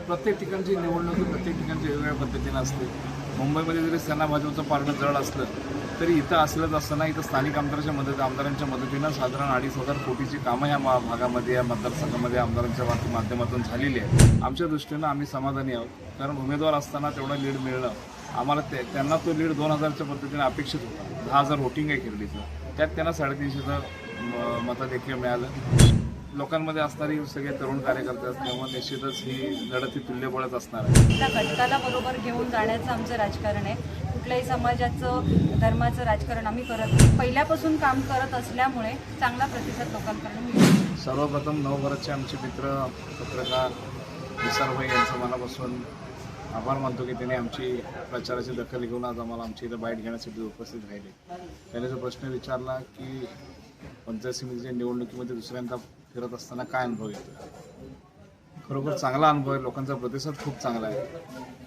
प्रत्येक ठिकाणची निवडणूक ही प्रत्येक ठिकाणची वेगवेगळ्या पद्धतीनं असते. मुंबईमध्ये जरी सेना भाजपचं पारडं जड असलं तरी इथं असलंच असताना इथं स्थानिक आमदारांच्या मदतीनं साधारण 2,500 कोटीची कामं ह्या भागामध्ये या मतदारसंघामध्ये आमदारांच्या माध्यमातून झालेली आहे. आमच्या दृष्टीनं आम्ही समाधानी आहोत, कारण उमेदवार असताना तेवढा लीड मिळणं आम्हाला त्यांना तो लीड 2,000च्या पद्धतीने अपेक्षित होता. 10,000 वोटिंग आहे खिरडीचं, त्यात त्यांना 350चं मताधिक्य मिळालं. लोकांमध्ये असणारी सगळे तरुण कार्यकर्ते असल्यामुळे निश्चितच ही लढत ही तुल्यबळच असणार आहे. त्या घटकाला बरोबर घेऊन जाण्याचं आमचं राजकारण आहे. कुठल्याही समाजाचं धर्माचं राजकारण आम्ही करत नाही. पहिल्यापासून काम करत असल्यामुळे चांगला प्रतिसाद लोकांकडून मिळतो. सर्वप्रथम नवभारतचे आमचे मित्र पत्रकार विसारभाई यांचं मनापासून आभार मानतो की त्यांनी आमची प्रचाराची दखल घेऊन आज आम्हाला आमच्या इथं बाईट घेण्यासाठी उपस्थित राहिले. त्याने जो प्रश्न विचारला की पंचायत समितीच्या निवडणुकीमध्ये दुसऱ्यांदा फिरत असताना काय अनुभव येतो, खरोखर चांगला अनुभव आहे. लोकांचा प्रतिसाद खूप चांगला आहे.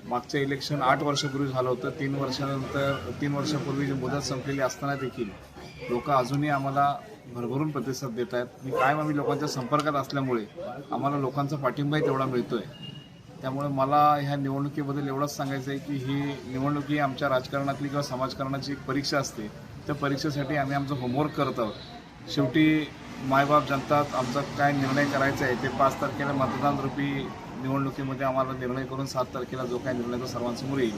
मागचं इलेक्शन 8 वर्षापूर्वी झालं होतं. 3 वर्षापूर्वी जी मुदत संपलेली असताना देखील लोक अजूनही आम्हाला भरभरून प्रतिसाद देत आहेत. मी कायम आम्ही लोकांच्या संपर्कात असल्यामुळे आम्हाला लोकांचा पाठिंबाही तेवढा मिळतो आहे. त्यामुळे मला ह्या निवडणुकीबद्दल एवढंच सांगायचं आहे की ही निवडणूक ही आमच्या राजकारणातली किंवा समाजकारणाची एक परीक्षा असते. त्या परीक्षेसाठी आम्ही आमचं होमवर्क करत आहोत. शेवटी मायबाप जनता आमचा काय निर्णय करायचा आहे ते 5 तारखेला मतदान रूपी निवडणुकीमध्ये आम्हाला निर्णय करून 7 तारखेला जो काय निर्णय तो सर्वांसमोर येईल.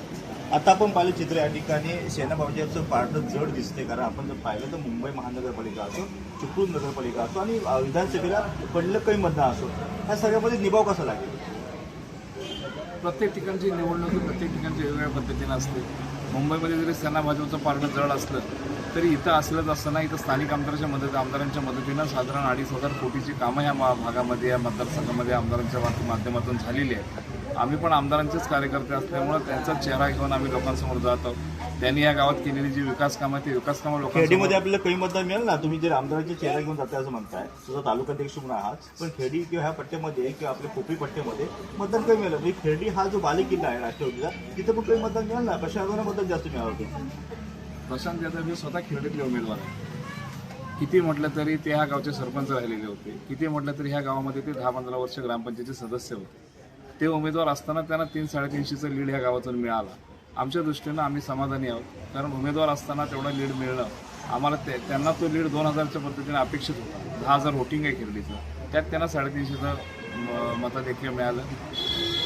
आता आपण पाहिलं चित्र या ठिकाणी सेना भाजपचं पारडं जड दिसते, कारण आपण जर पाहिलं तर मुंबई महानगरपालिका असो, चिपळूण नगरपालिका असो आणि विधानसभेला पडलं काही मतदान असो, ह्या सगळ्यामध्ये निभाव कसा लागेल? प्रत्येक ठिकाणची निवडणूक ही प्रत्येक ठिकाणची वेगवेगळ्या पद्धतीनं असते. मुंबईमध्ये जरी सेना भाजपचं पारडं जड असलं तरी इथं असलंच असताना इथं स्थानिक आमदारांच्या मदतीनं साधारण 2,500 कोटीची कामं ह्या भागामध्ये या मतदारसंघामध्ये आमदारांच्या माध्यमातून झालेली आहे. आम्ही पण आमदारांचेच कार्यकर्ते असल्यामुळे त्यांचा चेहरा घेऊन आम्ही लोकांसमोर जात आहोत. त्यांनी या गावात केलेली जी विकास कामं ती विकास कामं खेडीमध्ये आपल्याला काही मतदान मिळेल ना? तुम्ही जर आमदारांचे चेहरा घेऊन जाताय असं म्हणताय, तुझा तालुकाध्यक्ष म्हणून आहात, पण खेडी किंवा ह्या पट्ट्यामध्ये किंवा आपल्या कोपरी पट्ट्यामध्ये मतदान कमी मिळालं. म्हणजे खेडी हा जो बालेकिल्ला आहे राष्ट्रवादीचा, तिथं पण काही मतदान मिळालं ना? कशा मतदान जास्त मिळालं होतं? प्रशांत यादव हे स्वतः खेडीतले उमेदवार आहेत. किती म्हटलं तरी ते ह्या गावचे सरपंच राहिलेले होते. किती म्हटलं तरी ह्या गावामध्ये ते 10-15 वर्ष ग्रामपंचायतीचे सदस्य होते. ते उमेदवार असताना त्यांना 300-350चं लीड ह्या गावातून मिळाला. आमच्या दृष्टीनं आम्ही समाधानी आहोत, कारण उमेदवार असताना तेवढा लीड मिळणं आम्हाला त्यांना तो लीड 2,000च्या पद्धतीने अपेक्षित होता. 10,000 वोटिंग आहे खिरडीचं, त्यात त्यांना 350चं मताधिक्य मिळालं.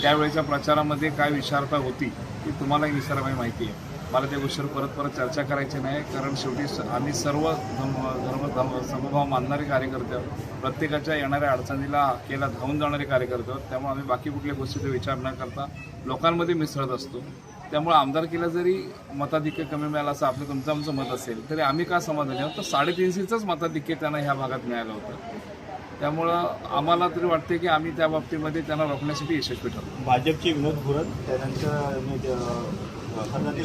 त्यावेळेच्या प्रचारामध्ये काय विचारता होती ती तुम्हालाही विचारायला माहिती आहे. मला त्या गोष्टीवर परत चर्चा करायची नाही, कारण शेवटी आम्ही सर्व समभाव मानणारे कार्यकर्ते आहोत. प्रत्येकाच्या येणाऱ्या अडचणीला केला धावून जाणारे कार्यकर्ते आहोत. त्यामुळे आम्ही बाकी कुठल्या गोष्टीचा विचार न करता लोकांमध्ये मिसळत असतो. त्यामुळे आमदारकीला जरी मताधिक्य कमी मिळालं असं तुमचं आमचं मत असेल तरी आम्ही का समाधानी आहोत, तर 350चंच मताधिक्य त्यांना ह्या भागात मिळालं होतं. त्यामुळं आम्हाला तरी वाटते की आम्ही त्या बाबतीमध्ये त्यांना रोखण्यासाठी यशस्वी ठरलो. भाजपचे विनोद घोरत त्यानंतर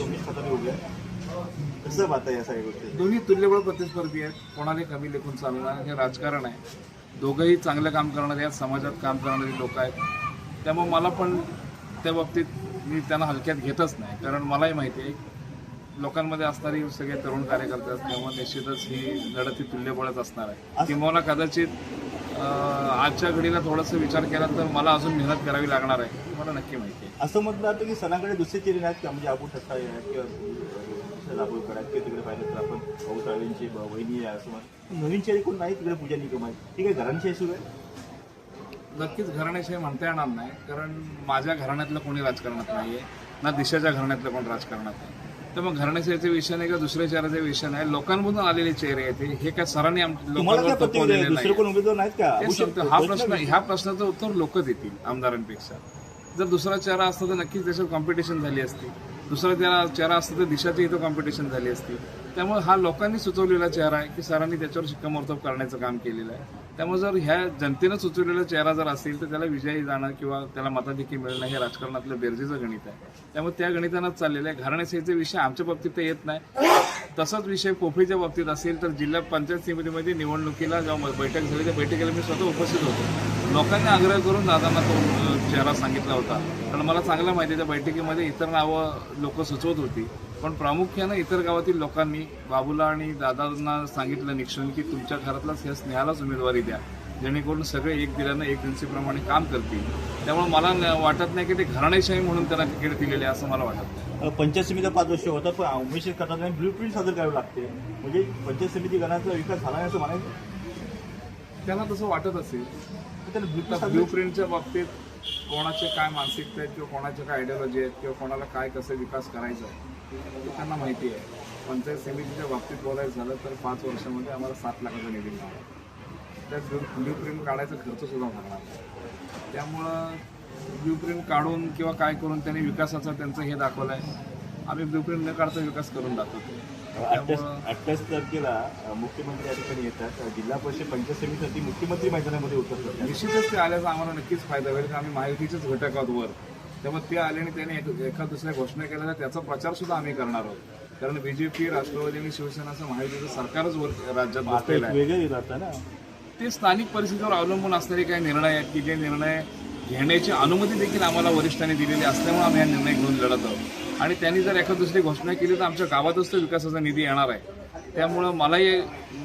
उमेश खताने उभे कसं पाहता या सगळ्या गोष्टी? दोन्ही तुल्यबळ प्रतिस्पर्धी आहेत. कोणाने कमी लेखून चालणार हे राजकारण आहे. दोघंही चांगलं काम करणारे आहेत, समाजात काम करणारी लोक आहेत. त्यामुळे मला पण त्या बाबतीत मी त्यांना हलक्यात घेतच नाही, कारण मलाही माहिती आहे लोकांमध्ये असणारी सगळे तरुण कार्यकर्ते असल्यामुळे निश्चितच ही लढत ही तुल्यबळच असणार आहे. किंवा कदाचित आजच्या घडीला थोडंसं विचार केला तर मला अजून मेहनत करावी लागणार आहे, मला नक्की माहिती आहे. असं म्हटलं जातं की सणाकडे दुसरे चेहरे नाहीत का? म्हणजे अबू ठक्का आहेत किंवा दाभोळकर आहेत किंवा तिकडे पाहिलं तर आपण भाऊ साळवेंची वहिनी आहे, असं नवीन चेहरे कोण नाही तिकडे पूजा निकम आहे. ठीक आहे, घरांशाही सुरू आहे. नक्कीच घराण्याशिवाय म्हणता येणार नाही, कारण माझ्या घराण्यातलं कोणी राजकारणात नाही आहे, ना दिशाच्या घराण्यातलं कोण राजकारणात आहे. तर मग घराण्याचे विषय नाही का दुसऱ्या चेहऱ्याचे विषय नाही, लोकांमधून आलेले चेहरे आहेत. हे काय सरांनी उमेदवार नाहीत का? ह्या प्रश्नाचं उत्तर लोक देतील आमदारांपेक्षा. जर दुसरा चेहरा असता तर नक्कीच त्याच्यावर कॉम्पिटिशन झाली असती. दुसरा चेहरा असता तर दिशाची इथं कॉम्पिटिशन झाली असती. त्यामुळे हा लोकांनी सुचवलेला चेहरा आहे की सरांनी त्याच्यावर शिक्कामोर्तब करण्याचं काम केलेलं आहे. त्यामुळे जर ह्या जनतेनं सुचवलेला चेहरा जर असेल तर त्याला विजयी जाणं किंवा त्याला मताधिक्य मिळणं हे राजकारणातलं बेरजेचं गणित आहे. त्यामुळे त्या गणितानंच चाललेलं आहे. घराण्याचे विषय आमच्या बाबतीत तर येत नाही. तसाच विषय कोफरीच्या बाबतीत असेल तर जिल्हा पंचायत समितीमध्ये निवडणुकीला जेव्हा बैठक झाली त्या बैठकीला मी स्वतः उपस्थित होतो. लोकांनी आग्रह करून दादांना तो चेहरा सांगितला होता, कारण मला चांगलं माहिती आहे त्या बैठकीमध्ये इतर नावं लोक सुचवत होती, पण प्रामुख्यानं इतर गावातील लोकांनी बाबूला आणि दादांना सांगितलं निक्षून की तुमच्या घरातलाच ह्या स्नेहालाच उमेदवारी द्या. जेणेकरून सगळे एक दिल्यानं एक दिवशीप्रमाणे काम करतील. त्यामुळे मला वाटत नाही की ते घराणेशाही म्हणून त्यांना तिकीट दिलेले आहे असं मला वाटत नाही. पंचायत समितीचा 5 वर्ष होता, पण उमेश करताना ब्ल्यू प्रिंट सादर करावी लागते. म्हणजे पंचायत समिती गणाचा विकास झाला नाही असं म्हणायचं. त्यांना तसं वाटत असेल. त्याला ब्ल्यू प्रिंटच्या बाबतीत कोणाचे काय मानसिकता आहेत किंवा कोणाच्या काय आयडिओलॉजी आहेत किंवा कोणाला काय कसं विकास करायचा आहे ते त्यांना माहिती आहे. पंचायत समितीच्या बाबतीत बोलायचं झालं तर 5 वर्षामध्ये आम्हाला 7 लाखाचा निधी मिळाला. त्यात ब्ल्यू प्रिंट काढायचा खर्च सुद्धा भरणार. त्यामुळं ब्ल्यू प्रिंट काढून किंवा काय करून त्यांनी विकासाचा त्यांचं हे दाखवलं आहे. आम्ही ब्ल्यू प्रिंट न काढता विकास करून दाखवतो. 28 तारखेला मुख्यमंत्री या ठिकाणी येतात. जिल्हा परिषद पंचायत समितीसाठी मुख्यमंत्री मैदानामध्ये उतरतात. निश्चितच ते आल्याचा आम्हाला नक्कीच फायदा होईल, कारण आम्ही महायुतीचेच घटक आहोत वर. त्यामुळे ते आले आणि त्यांनी एका दुसऱ्या घोषणा केल्या तर त्याचा प्रचार सुद्धा आम्ही करणार आहोत. कारण बीजेपी, राष्ट्रवादी आणि शिवसेनाचं महायुतीचं सरकारच वर राज्यात बसलेलं आहे. वेगळे राहतं ना, ते स्थानिक परिस्थितीवर अवलंबून असणारे काही निर्णय आहेत की जे निर्णय घेण्याची अनुमती देखील आम्हाला वरिष्ठांनी दिलेली असल्यामुळे आम्ही हा निर्णय घेऊन लढत आहोत. आणि त्यांनी जर एखाद दुसरी घोषणा केली तर आमच्या गावातच तो विकासाचा निधी येणार आहे. त्यामुळं मलाही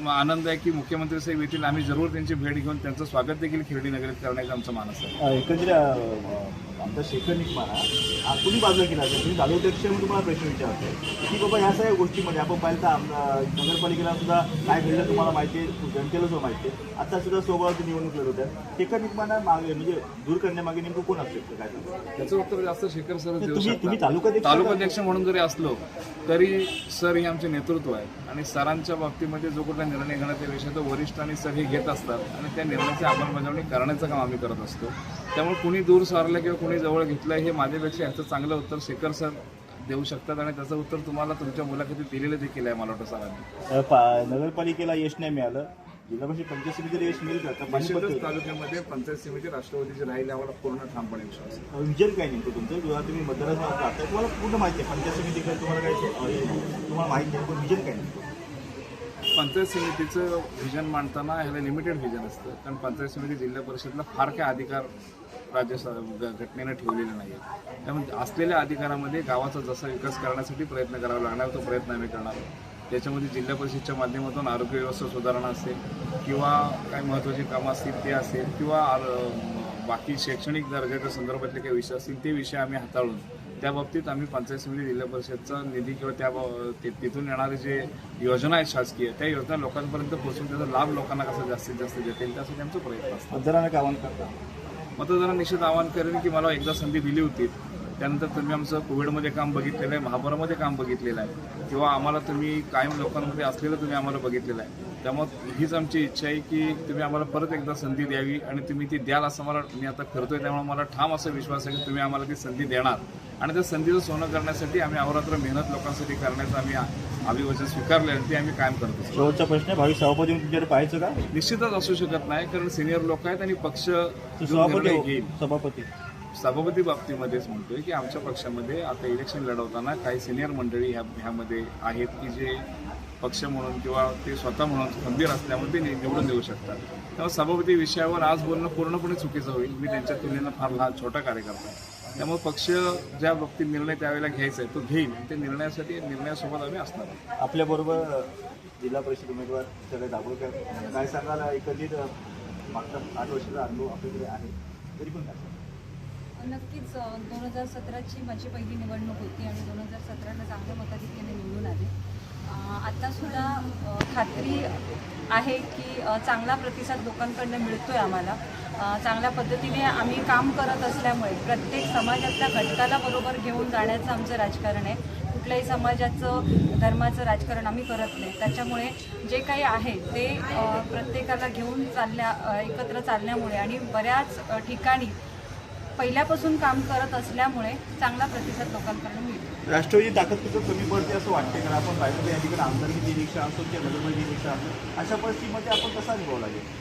आनंद आहे की मुख्यमंत्री साहेब येतील. आम्ही जरूर त्यांची भेट घेऊन त्यांचं स्वागत देखील खिरडी नगरीत करण्याचं आमचं मानस आहे. एकंदरीत आमचा शेखर निकमाना कुणी बाजूला केला असेल, तुम्ही जागोध्यक्ष म्हणून तुम्हाला प्रश्न विचारतो की बाबा ह्या सगळ्या गोष्टीमध्ये आपण पाहिलं तर नगरपालिकेला सुद्धा काय घडलं तुम्हाला माहिती आहे, जनतेला सुद्धा माहिती आहे. आता सुद्धा स्वभावाची निवडणूक लढवत आहे. शेखर निकमाना मागे म्हणजे दूर करण्यामागे नेमकं कोण असेल काय सांगा? त्याचं उत्तर जास्त शेखर सरच देऊ तुम्ही शकतात. तालुकाध्यक्ष म्हणून जरी असलो तरी सर हे आमचे नेतृत्व आहे आणि सरांच्या बाबतीमध्ये जो कुठला निर्णय घेण्यात विषय तो वरिष्ठ आणि सर हे घेत असतात आणि त्या निर्णयाची अंमलबजावणी करण्याचं काम आम्ही करत असतो. त्यामुळे कुणी दूर सारलं किंवा कुणी जवळ घेतलं हे माझ्यापेक्षा ह्याचं चांगलं उत्तर शेखर सर देऊ शकतात आणि त्याचं उत्तर तुम्हाला तुमच्या मुलाखतीत दिलेलं देखील आहे. मला वाटतं सरांनी नगरपालिकेला यश नाही मिळालं, जिल्हा परिषद पंचायत समितीला यश मिळेल का? निश्चितच तालुक्यामध्ये पंचायत समिती राष्ट्रवादीची राहील यावर पूर्ण ठामपणे विश्वास आहे. विजन काय नेमकं तुमचं, जेव्हा तुम्ही मतदारात राहताय तुम्हाला पूर्ण माहिती आहे पंचायत समितीकडे तुम्हाला काय तुम्हाला माहिती आहे, पण विजन काय नेमकं? पंचायत समितीचं व्हिजन मांडताना ह्याला लिमिटेड व्हिजन असतं. कारण पंचायत समिती जिल्हा परिषदला फार काय अधिकार राज्य घटनेनं ठेवलेले नाही. त्यामुळे असलेल्या अधिकारामध्ये गावाचा जसा विकास करण्यासाठी प्रयत्न करावा लागणार तो प्रयत्न आम्ही करणार आहोत. त्याच्यामध्ये जिल्हा परिषदच्या माध्यमातून आरोग्य व्यवस्था सुधारणा असेल किंवा काही महत्त्वाची कामं असतील ते असेल किंवा बाकी शैक्षणिक दर्जाच्या संदर्भातले काही विषय असतील ते विषय आम्ही हाताळून त्या बाबतीत आम्ही पंचायत समिती जिल्हा परिषदचा निधी किंवा तिथून येणारे जे योजना आहेत शासकीय त्या योजना लोकांपर्यंत पोहोचून त्याचा लाभ लोकांना कसा जास्तीत जास्त देता येईल त्यासाठी आमचा प्रयत्न असतो. मतदारांना काय आवाहन करता? मतदारांना निश्चित आवाहन करेन की मला एकदा संधी दिली होती, त्यानंतर तुम्ही आमचं कोविडमध्ये काम बघितलेलं आहे, महापुरामध्ये काम बघितलेलं आहे किंवा आम्हाला तुम्ही कायम लोकांमध्ये असलेलं तुम्ही आम्हाला बघितलेलं आहे. त्यामुळे हीच आमची इच्छा आहे की तुम्ही आम्हाला परत एकदा संधी द्यावी आणि तुम्ही ती द्याल असं मी आता करतोय. त्यामुळे मला ठाम असा विश्वास आहे की तुम्ही आम्हाला ती संधी देणार आणि त्या संधीचं सोनं करण्यासाठी आम्ही अहोरात्र मेहनत लोकांसाठी करण्याचं आम्ही अभिवचन स्वीकारले आणि ते आम्ही कायम करतो. शेवटचा प्रश्न, भावी सभापती तुमच्याकडे पाहायचं का? निश्चितच असू शकत नाही, कारण सिनियर लोक आहेत आणि पक्ष सभापती बाबतीमध्येच म्हणतोय की आमच्या पक्षामध्ये आता इलेक्शन लढवताना काही सिनियर मंडळी ह्यामध्ये आहेत की जे पक्ष म्हणून किंवा ते स्वतः म्हणून खंबीर असल्यामुळे ते निवडून देऊ शकतात. त्यामुळे सभापती विषयावर आज बोलणं पूर्णपणे चुकीचं होईल. मी त्यांच्या तुलनेनं फार लहान छोटा कार्यकर्ता आहे. त्यामुळे पक्ष ज्या बाबतीत निर्णय त्यावेळेला घ्यायचा आहे तो घेईल. ते निर्णयासोबत आम्ही असणार आहोत. आपल्याबरोबर जिल्हा परिषद उमेदवार सगळे दाभोळकर, काय सांगायला एकंदरीत मागच्या 8 वर्षाचा अनुभव आपल्याकडे आहे तरी पण काय? नक्कीच 2017ची माझी पहिली निवडणूक होती आणि 2017ला चांगल्या मताधिक्याने निवडून आले. आत्तासुद्धा खात्री आहे की चांगला प्रतिसाद लोकांकडनं मिळतो आहे आम्हाला. चांगल्या पद्धतीने आम्ही काम करत असल्यामुळे प्रत्येक समाजातल्या घटकाला बरोबर घेऊन जाण्याचं आमचं राजकारण आहे. कुठल्याही समाजाचं धर्माचं राजकारण आम्ही करत नाही. त्याच्यामुळे जे काही आहे ते प्रत्येकाला घेऊन एकत्र चालण्यामुळे आणि बऱ्याच ठिकाणी पहिल्यापासून काम करत असल्यामुळे चांगला प्रतिसाद लोकांकडून मिळतो. राष्ट्रवादी ताकद कुठं कमी पडते असं वाटते, कारण आपण बायकोच्या या ठिकाणी आमदारकीची निरीक्षा असतो किंवा नगरपालिकेची निरीक्षा असतो, अशा परिस्थितीमध्ये आपण कसा अनुभव लागेल?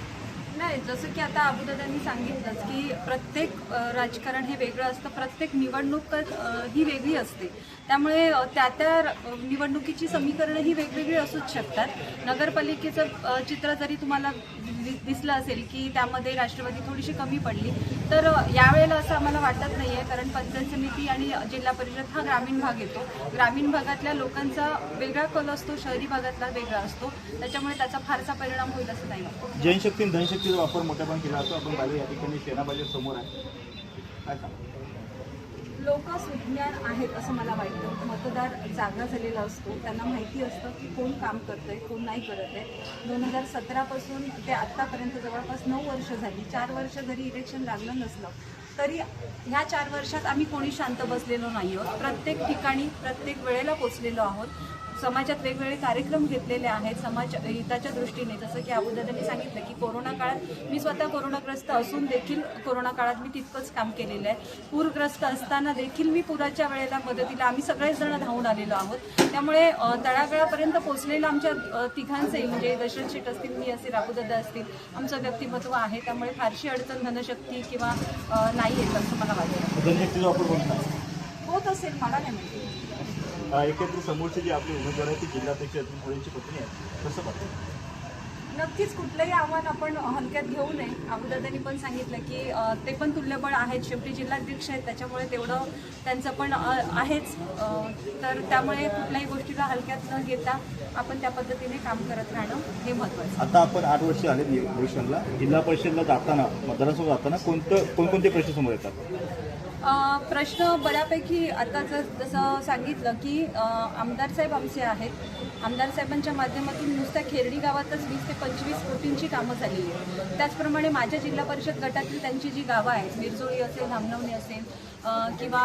नाही, जसं की आता अबुदादांनी सांगितलंच की प्रत्येक राजकारण हे वेगळं असतं, प्रत्येक निवडणूक ही वेगळी असते. त्यामुळे त्या निवडणुकीची समीकरणं ही वेगवेगळी असूच शकतात. नगरपालिकेचं चित्र जरी तुम्हाला दिसलं असेल की त्यामध्ये राष्ट्रवादी थोडीशी कमी पडली, तर यावेळेला असं आम्हाला वाटत नाही आहे. कारण पंचायत समिती आणि जिल्हा परिषद हा ग्रामीण भाग येतो. ग्रामीण भागातल्या लोकांचा वेगळा कल असतो, शहरी भागातला वेगळा असतो. त्याच्यामुळे त्याचा फारसा परिणाम होईल असं नाही वाटत. जनशक्ती आणि धनशक्तीचा वापर मोठ्या प्रमाणात केला जातो. आपण पाहिलं या ठिकाणी सेनाबाजी समोर आहे. काय सांगा? लोक सुज्ञान आहेत असं मला वाटतं. मतदार जागा झालेला असतो, त्यांना माहिती असतं की कोण काम करतंय कोण नाही करत आहे. 2017पासून ते आत्तापर्यंत जवळपास 9 वर्ष झाली. 4 वर्ष जरी इलेक्शन लागलं नसलं तरी ह्या 4 वर्षात आम्ही कोणी शांत बसलेलो नाही आहोत. प्रत्येक ठिकाणी प्रत्येक वेळेला पोचलेलो आहोत. समाजात वेगवेगळे कार्यक्रम घेतलेले आहेत समाज हिताच्या दृष्टीने. जसं की अबूदादांनी सांगितलं की कोरोना काळात मी स्वतः कोरोनाग्रस्त असून देखील कोरोना काळात मी तितकंच काम केलेलं आहे. पूरग्रस्त असताना देखील मी पुराच्या वेळेला मदतीला आम्ही सगळेच जण धावून आलेलो आहोत. त्यामुळे तळागाळापर्यंत पोचलेलं आमच्या तिघांचंही म्हणजे दशरथ शेठ असतील, मी असेल, अबूदादा असतील, आमचं व्यक्तिमत्व आहे. त्यामुळे फारशी अडचण धनशक्ती किंवा नाही येत असं मला वाटतं. धनशक्तीचा वापर होत नाही. होत असेल मला नाही माहिती. एकत्र समोरचे जे आपले उमेदवार आहेत ते जिल्हाध्यक्ष अतुल मोरेंची पत्नी आहेत. कसं पाहतो? नक्कीच कुठलंही आव्हान आपण हलक्यात घेऊ नये. अबूदादांनी पण सांगितलं की ते पण तुल्यबळ आहेत. शेवटी जिल्हाध्यक्ष आहेत त्याच्यामुळे तेवढं त्यांचं पण आहेच. तर त्यामुळे कुठल्याही गोष्टीला हलक्यात न घेता आपण त्या पद्धतीने काम करत राहणं हे महत्त्वाचं. आता आपण 8 वर्ष आले इलेक्शनला. जिल्हा परिषदला जाताना मतदारांसमोर जाताना कोणकोणते प्रश्न समोर येतात? प्रश्न बऱ्यापैकी आता जसं सांगितलं की आमदार साहेब आमचे आहेत. आमदार साहेबांच्या माध्यमातून नुसत्या खेरडी गावातच 20 ते 25 कोटींची कामं झालेली आहेत. त्याचप्रमाणे माझ्या जिल्हा परिषद गटातील त्यांची जी गावं आहेत, मिरजोळी असेल, धामणवणी असेल किंवा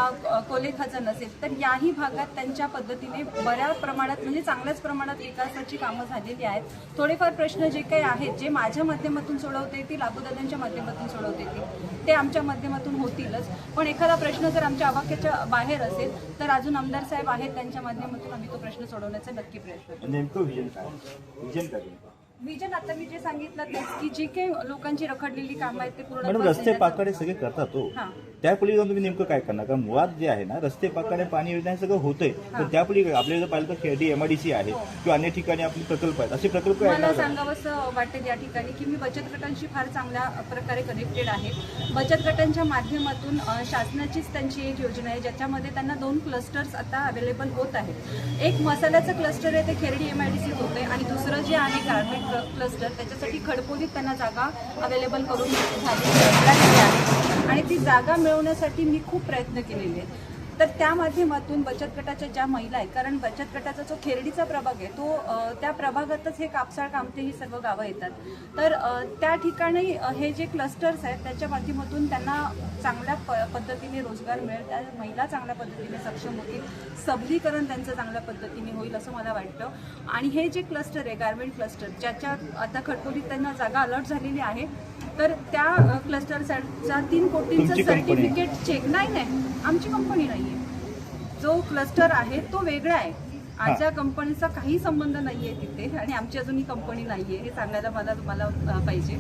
कोलेखाजन असेल, तर याही भागात त्यांच्या पद्धतीने बऱ्याच प्रमाणात म्हणजे चांगल्याच प्रमाणात विकासाची कामं झालेली आहेत. थोडेफार प्रश्न जे काही आहेत जे माझ्या माध्यमातून सोडवता येतील, अबूदादांच्या माध्यमातून सोडवता येतील, ते आमच्या माध्यमातून होतीलच. पण एखादा प्रश्न जर आमच्या आवाक्याच्या बाहेर असेल तर अजून आमदार साहेब आहेत, त्यांच्या माध्यमातून आम्ही तो प्रश्न सोडवण्याचा नक्की प्रयत्न करू. नेमकं विजन काय? विजन आता मी जे सांगितलं तेच की जी काही लोकांची रखडलेली कामं आहेत ते पूर्ण मॅडम, रस्ते पाकडे सगळे करतात तो. त्यापुढे जाऊन तुम्ही नेमकं काय करणार? कारण मुळात जे आहे ना, रस्ते पाकडे पाणी योजना हे सगळं होतंय. तर त्यापुढे आपल्याला जर पाहिलं तर खेळडी MIDC आहे किंवा अन्य ठिकाणी आपले प्रकल्प आहेत. असे प्रकल्प मला सांगावंसं वाटेल या ठिकाणी की मी बचत गटांशी फार चांगल्या प्रकारे कनेक्टेड आहे. बचत गटांच्या माध्यमातून शासनाचीच त्यांची एक योजना आहे ज्याच्यामध्ये त्यांना 2 क्लस्टर्स आता अवेलेबल होत आहेत. एक मसाल्याचं क्लस्टर आहे ते खेरडी MIDC होत आहे आणि दुसरं जे आहे गारमेंट क्लस्टर त्याच्यासाठी खडपोलीत त्यांना जागा अवेलेबल करून झालेली आहे आणि ती जागा मिळवण्यासाठी मी खूप प्रयत्न केलेले आहेत. तर त्या माध्यमातून बचत गटाच्या ज्या महिला आहेत, कारण बचत गटाचा जो खेरडीचा प्रभाग आहे तो त्या प्रभागातच हे कापसाळ कामते ही सर्व गावं येतात. तर त्या ठिकाणी हे जे क्लस्टर्स आहेत त्याच्या माध्यमातून त्यांना चांगल्या पद्धतीने रोजगार मिळेल, त्या महिला चांगल्या पद्धतीने सक्षम होतील, सबलीकरण त्यांचं चांगल्या पद्धतीने होईल असं मला वाटतं. आणि हे जे क्लस्टर आहे गारमेंट क्लस्टर ज्याच्या आता खडकोलीत त्यांना जागा अलॉट झालेली आहे, तर त्या क्लस्टरचा 3 कोटींचं सर्टिफिकेट चेक नाही, आमची कंपनी नाही आहे. जो क्लस्टर आहे तो वेगळा आहे. आजच्या कंपनीचा काही संबंध नाही आहे तिथे आणि आमची अजूनही कंपनी नाही आहे हे सांगायला मला पाहिजे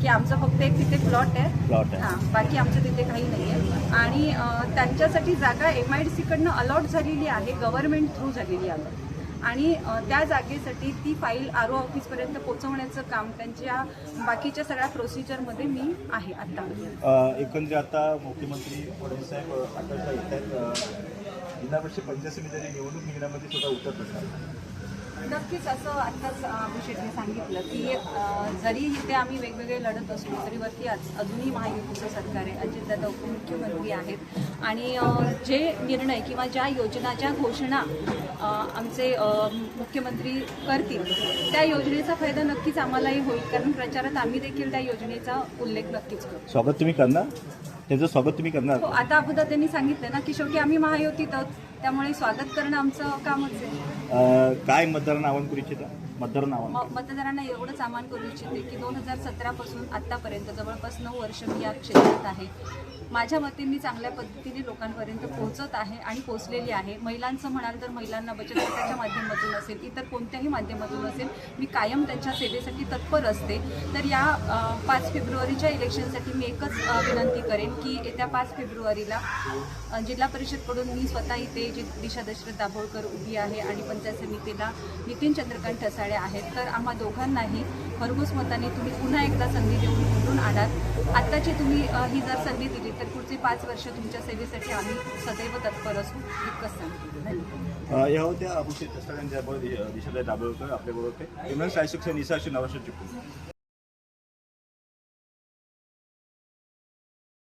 की आमचं फक्त एक तिथे प्लॉट आहे. हां, बाकी आमचं तिथे काही नाही आहे. आणि त्यांच्यासाठी जागा MIDC कडनं अलॉट झालेली आहे, गव्हर्नमेंट थ्रू झालेली आहे आणि त्या जागेसाठी ती फाईल RO ऑफिसपर्यंत पोहोचवण्याचं काम त्यांच्या बाकीच्या सगळ्या प्रोसिजरमध्ये मी आहे आता. एकंदरीत आता मुख्यमंत्री फडणवीस साहेब आकाशला येत आहेत. जिल्हा परिषद पंचायत समितीची निवडणूक निघण्यामध्ये सुद्धा उतरत असतात. नक्कीच असं आत्ताच अभिषेकने सांगितलं की जरी इथे आम्ही वेगवेगळे लढत असलो तरी वरती अजूनही महायुतीचं सरकार आहे, अजितदादा उपमुख्यमंत्री आहेत आणि जे निर्णय किंवा ज्या योजना ज्या घोषणा आमचे मुख्यमंत्री करतील त्या योजनेचा फायदा नक्कीच आम्हालाही होईल, कारण प्रचारात आम्ही देखील त्या योजनेचा उल्लेख नक्कीच करू. स्वागत तुम्ही करणार? त्याचं स्वागत तुम्ही करणार? हो, आता अबूदादांनी सांगितलं ना की शेवटी आम्ही महायुतीत आहोत, त्यामुळे स्वागत करणं आमचं कामच आहे. काय मतदारांना आवाहन करू इच्छिता? मतदारांना एवढंच आवाहन करू इच्छिते की 2017 पासून आत्तापर्यंत जवळपास 9 वर्ष मी या क्षेत्रात आहे. माझ्या मते मी चांगल्या पद्धतीने लोकांपर्यंत पोहोचत आहे आणि पोहोचलेली आहे. महिलांचं म्हणाल तर महिलांना बचत गटाच्या माध्यमातून असेल, इतर कोणत्याही माध्यमातून असेल, मी कायम त्यांच्या सेवेसाठी तत्पर असते. तर या 5 फेब्रुवारीच्या इलेक्शनसाठी मी एकच विनंती करेन की येत्या 5 फेब्रुवारीला जिल्हा परिषदकडून मी स्वतः इथे जी दिशा दशरथ दाभोळकर उभी आहे आणि पंचायत समितीला नितीन चंद्रकांत ठसाळे आघाड्यावाले आहेत, तर आम्हा दोघांनाही भरघोस मताने तुम्ही पुन्हा एकदा संधी देऊन निवडून आलात. आत्ताची तुम्ही ही जर संधी दिली तर पुढची 5 वर्ष तुमच्या सेवेसाठी आम्ही सदैव तत्पर असू, इतकंच सांगतो. धन्यवाद. या होत्या अभिषेक सगळ्यांच्या दिशाला दाबोळकर आपल्याबरोबर होते. निसा शिक्षण निसा नवाश चिपळूण.